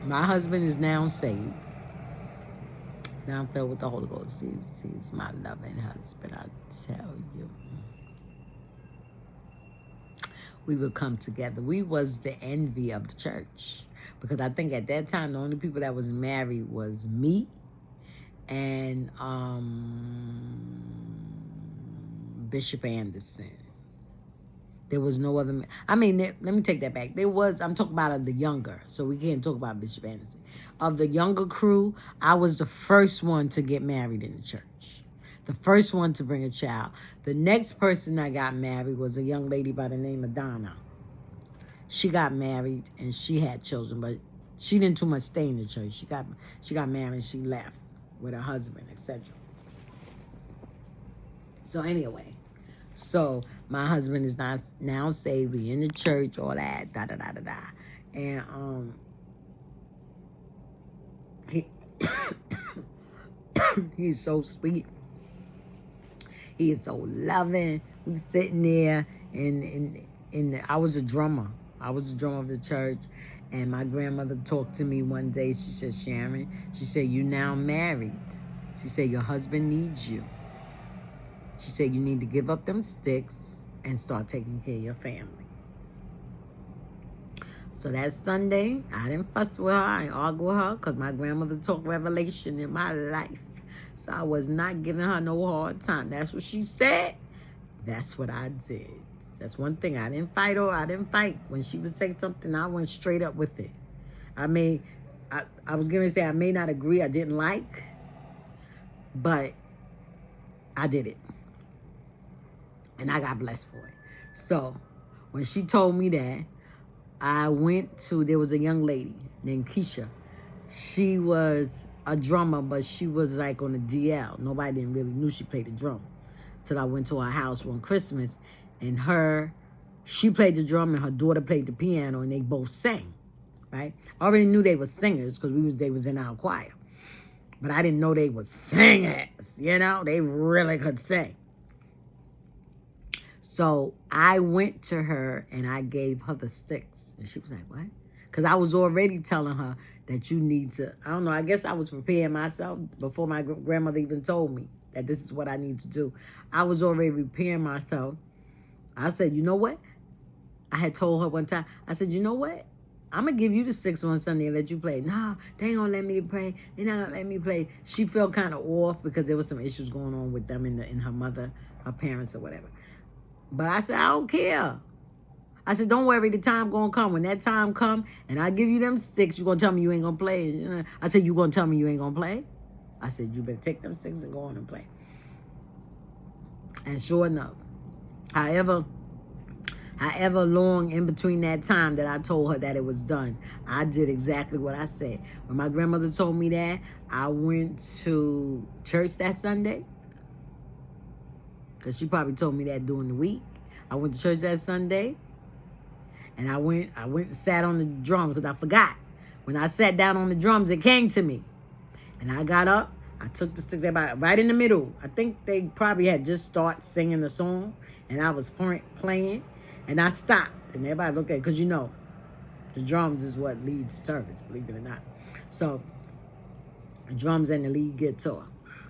Speaker 1: My husband is now saved. Now I'm filled with the Holy Ghost. He's my loving husband, I tell you. We would come together. We was the envy of the church. Because I think at that time, the only people that was married was me and Bishop Anderson. There was no other. Let me take that back. I'm talking about of the younger, so we can't talk about Bishop Anderson. Of the younger crew, I was the first one to get married in the church. The first one to bring a child. The next person that got married was a young lady by the name of Donna. She got married and she had children, but she didn't too much stay in the church. She got married and she left with her husband, etc. So anyway. So my husband is now saved. We in the church, all that, da da da da da, and he's so sweet. He is so loving. We sitting there, and I was a drummer. I was the drummer of the church. And my grandmother talked to me one day. She said, Sharon, she said, you now married. She said, your husband needs you. She said, you need to give up them sticks and start taking care of your family. So that Sunday, I didn't fuss with her. I didn't argue with her because my grandmother taught revelation in my life. So I was not giving her no hard time. That's what she said. That's what I did. That's one thing. I didn't fight her. I didn't fight. When she would say something, I went straight up with it. I was going to say I may not agree, I didn't like, but I did it. And I got blessed for it. So when she told me that, there was a young lady named Keisha. She was a drummer, but she was like on the DL. Nobody didn't really knew she played the drum. Till I went to her house one Christmas, and she played the drum and her daughter played the piano, and they both sang, right? I already knew they were singers because they was in our choir. But I didn't know they were singers, They really could sing. So I went to her and I gave her the sticks. And she was like, what? Because I was already telling her that you need to, I don't know, I guess I was preparing myself before my grandmother even told me that this is what I need to do. I was already preparing myself. I said, you know what? I had told her one time, I said, you know what? I'm going to give you the sticks on Sunday and let you play. No, they ain't going to let me play. They're not going to let me play. She felt kind of off because there was some issues going on with them and her mother, her parents or whatever. But I said, I don't care. I said, don't worry, the time going to come. When that time come and I give you them sticks, you're going to tell me you ain't going to play. I said, you going to tell me you ain't going to play? I said, you better take them sticks and go on and play. And sure enough, however long in between that time that I told her that it was done, I did exactly what I said. When my grandmother told me that, I went to church that Sunday. Because she probably told me that during the week. I went to church that Sunday. And I went and sat on the drums because I forgot. When I sat down on the drums, it came to me. And I got up. I took the stick right in the middle. I think they probably had just started singing the song. And I was playing. And I stopped. And everybody looked at it. Because the drums is what leads service, believe it or not. So, the drums and the lead guitar.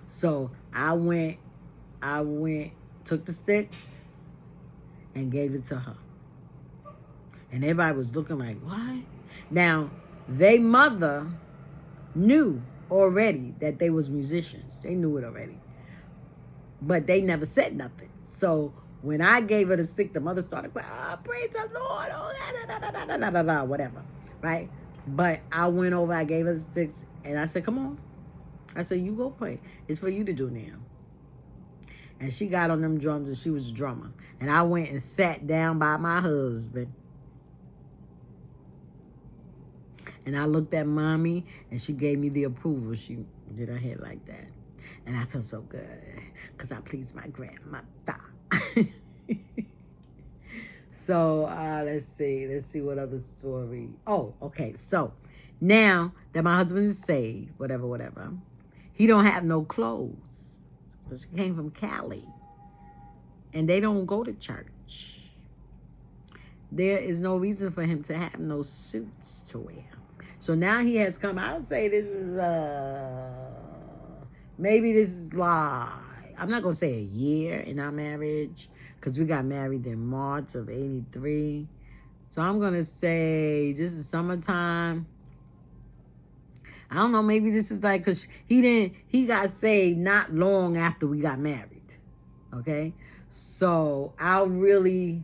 Speaker 1: So, I went, took the sticks, and gave it to her. And everybody was looking like, what? Now, they mother knew already that they was musicians. They knew it already. But they never said nothing. So when I gave her the stick, the mother started crying, oh, praise the Lord, oh, whatever, right? But I went over, I gave her the sticks, and I said, come on. I said, you go play. It's for you to do now. And she got on them drums, and she was a drummer. And I went and sat down by my husband. And I looked at Mommy, and she gave me the approval. She did her head like that. And I felt so good because I pleased my grandmother. So, let's see what other story. Oh, okay. So, now that my husband is saved, whatever, he don't have no clothes. Because he came from Cali. And they don't go to church. There is no reason for him to have no suits to wear. So now he has come. I would say this is, maybe this is like, I'm not going to say a year in our marriage. Because we got married in March of 83. So I'm going to say this is summertime. I don't know, maybe this is like, because he got saved not long after we got married. Okay? So our really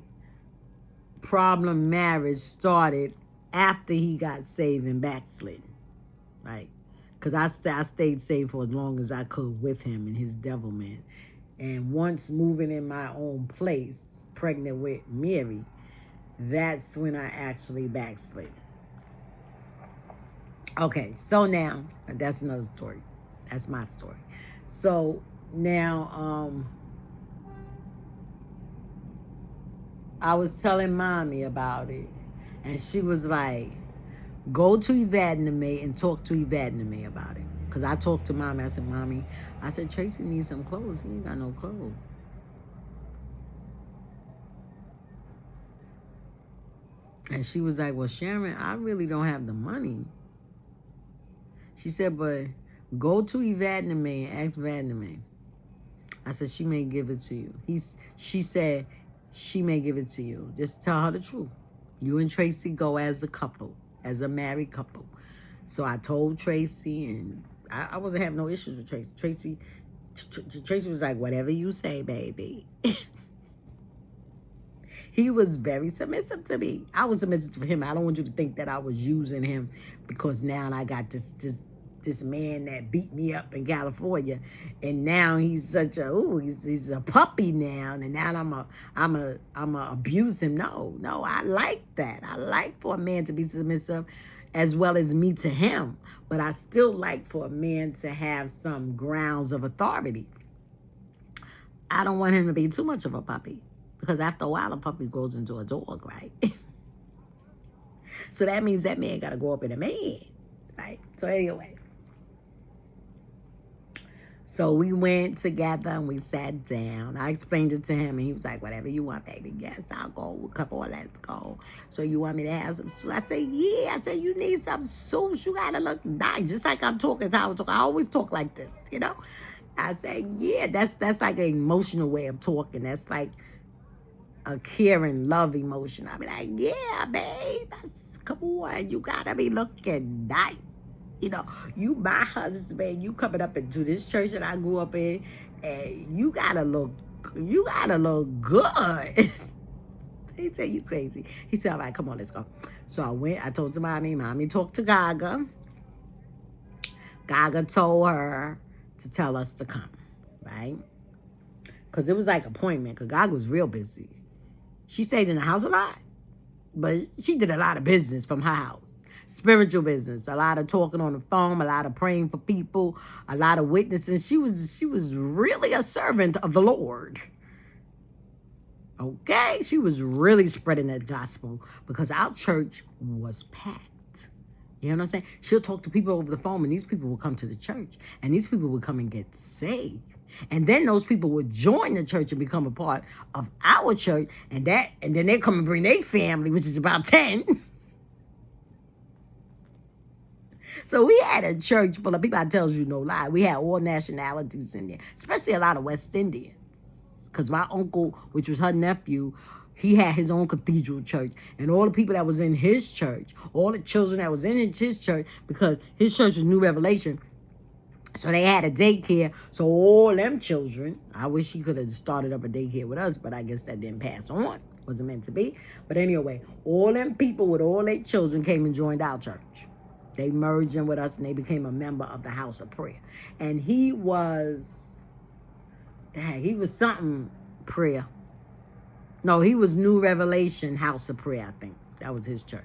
Speaker 1: problem marriage started after he got saved and backslid. Right? Because I stayed saved for as long as I could with him and his devilment. And once moving in my own place, pregnant with Mary, that's when I actually backslid. Okay, so now, that's another story. That's my story. So now, I was telling Mommy about it. And she was like, go to Evadname and talk to Evadname about it. Because I talked to Mommy. I said, Mommy, I said, Tracy needs some clothes. He ain't got no clothes. And she was like, well, Sharon, I really don't have the money. She said, but go to Yvette and me and ask Yvette. I said, she may give it to you. She said, she may give it to you. Just tell her the truth. You and Tracy go as a couple, as a married couple. So I told Tracy, and I wasn't having no issues with Tracy. Tracy was like, whatever you say, baby. He was very submissive to me. I was submissive to him. I don't want you to think that I was using him because now I got this man that beat me up in California, and now he's such a he's a puppy now, and now I'm a abuse him. No, I like that. I like for a man to be submissive, as well as me to him. But I still like for a man to have some grounds of authority. I don't want him to be too much of a puppy. Because after a while, a puppy grows into a dog, right? So that means that man got to grow up in a man, right? So anyway. So we went together and we sat down. I explained it to him and he was like, whatever you want, baby. Yes, I'll go. Come on, let's go. So you want me to have some soup? I said, yeah. I said, you need some soup. You got to look nice. Just like I'm talking. I always talk like this, you know? I said, yeah. That's like an emotional way of talking. That's like a caring, love emotion. I be like, yeah, babe, come on, you gotta be looking nice. You know, you my husband, you coming up into this church that I grew up in, and you gotta look good. He said, you crazy. He said, all right, come on, let's go. So I went, I told to mommy talked to Gaga. Gaga told her to tell us to come, right? Because it was like appointment, because Gaga was real busy. She stayed in the house a lot, but she did a lot of business from her house. Spiritual business, a lot of talking on the phone, a lot of praying for people, a lot of witnessing. She was really a servant of the Lord. Okay? She was really spreading that gospel because our church was packed. You know what I'm saying? She'll talk to people over the phone, and these people will come to the church, and these people will come and get saved. And then those people would join the church and become a part of our church, and then they come and bring their family, which is about 10. So we had a church full of people. I tells you no lie. We had all nationalities in there, especially a lot of West Indians. Because my uncle, which was her nephew, he had his own cathedral church. And all the people that was in his church, all the children that was in his church, because his church was New Revelation, so they had a daycare. So all them children, I wish he could have started up a daycare with us, but I guess that didn't pass on. Wasn't meant to be. But anyway, all them people with all their children came and joined our church. They merged in with us and they became a member of the House of Prayer. And he was something prayer. No, he was New Revelation House of Prayer, I think. That was his church.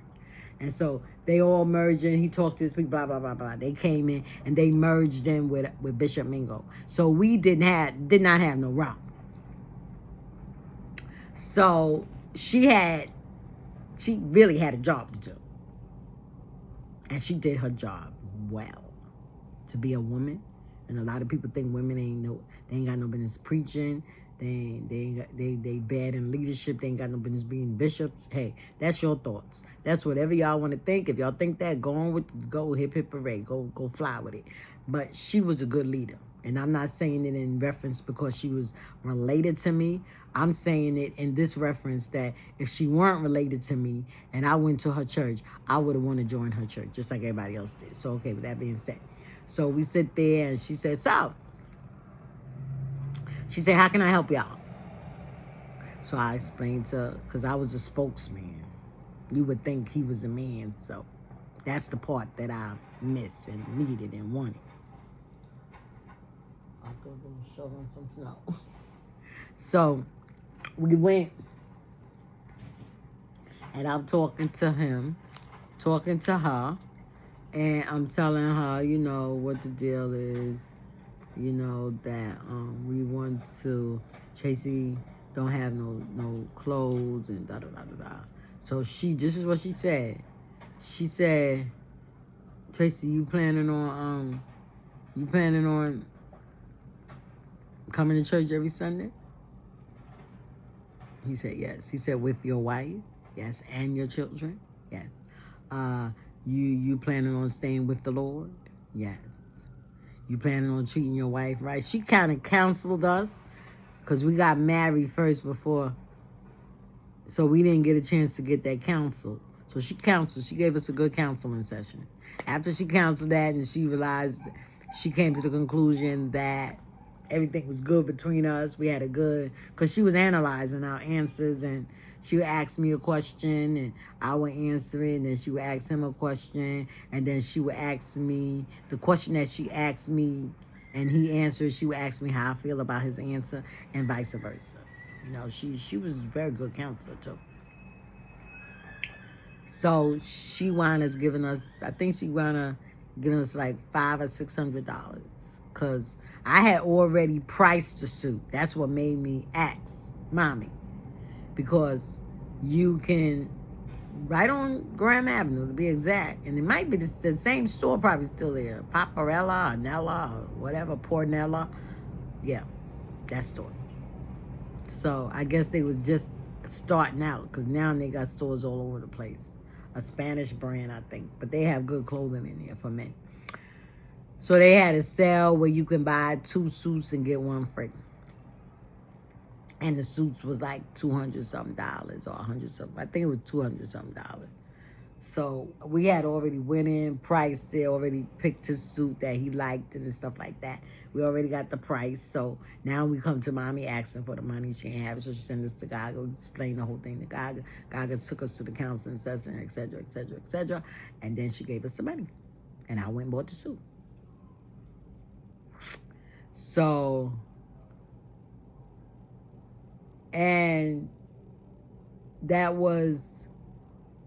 Speaker 1: And so they all merged in. He talked to his people, blah, blah, blah, blah. They came in and they merged in with Bishop Mingo. So we did not have no route. So she really had a job to do. And she did her job well. To be a woman. And a lot of people think women ain't got no business preaching. They bad in leadership. They ain't got no business being bishops. Hey, that's your thoughts. That's whatever y'all want to think. If y'all think that, go hip hip hooray. Go fly with it. But she was a good leader. And I'm not saying it in reference because she was related to me. I'm saying it in this reference that if she weren't related to me and I went to her church, I would have wanted to join her church just like everybody else did. So, okay, with that being said. So we sit there and she said, she said, how can I help y'all? So I explained to her, because I was a spokesman. You would think he was a man, so that's the part that I missed and needed and wanted. I'll go show them some snow. So we went, and I'm talking to him, talking to her, and I'm telling her, you know, what the deal is. You know, that we want to, Tracy don't have no clothes and da-da-da-da-da. So this is what she said. She said, Tracy, you planning on coming to church every Sunday? He said, yes. He said, with your wife? Yes. And your children? Yes. Uh, you planning on staying with the Lord? Yes. You planning on treating your wife right? She kind of counseled us because we got married first before, so we didn't get a chance to get that counsel. So she counseled. She gave us a good counseling session. After she counseled that and she realized, she came to the conclusion that everything was good between us. We had a good, because she was analyzing our answers, and she would ask me a question and I would answer it, and then she would ask him a question, and then she would ask me the question that she asked me and he answered. She would ask me how I feel about his answer, and vice versa. You know, she was a very good counselor too. So she wound us giving us, I think she wound up giving us like $500 or $600, because I had already priced the suit. That's what made me ask mommy, because you can, right on Graham Avenue to be exact, and it might be the same store probably still there, Paparella or Nella or whatever, Pornella. Yeah, that store. So I guess they was just starting out, because now they got stores all over the place. A Spanish brand, I think, but they have good clothing in there for men. So they had a sale where you can buy 2 suits and get 1 free. And the suits was like $200 something or 100 something. I think it was $200 something. So we had already went in, priced it, already picked his suit that he liked and stuff like that. We already got the price. So now we come to mommy asking for the money. She ain't have it, so she sent us to Gaga, explained the whole thing to Gaga. Gaga took us to the counseling session, et cetera, et cetera, et cetera. And then she gave us the money. And I went and bought the suit. So, and that was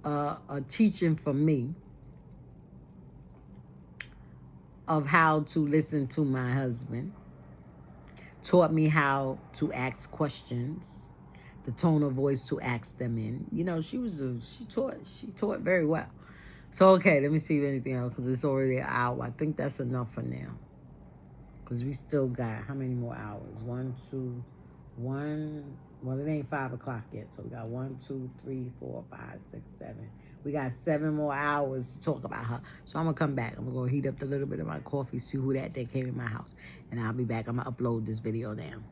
Speaker 1: a teaching for me of how to listen to my husband. Taught me how to ask questions, the tone of voice to ask them in. You know, she taught very well. So okay, let me see if anything else, because it's already an hour. I think that's enough for now, because we still got how many more hours? 1, 2, 1. Well, it ain't 5 o'clock yet, so we got 1, 2, 3, 4, 5, 6, 7. We got 7 more hours to talk about her. So I'm gonna come back. I'm gonna heat up a little bit of my coffee, see who that came in my house, and I'll be back. I'm gonna upload this video now.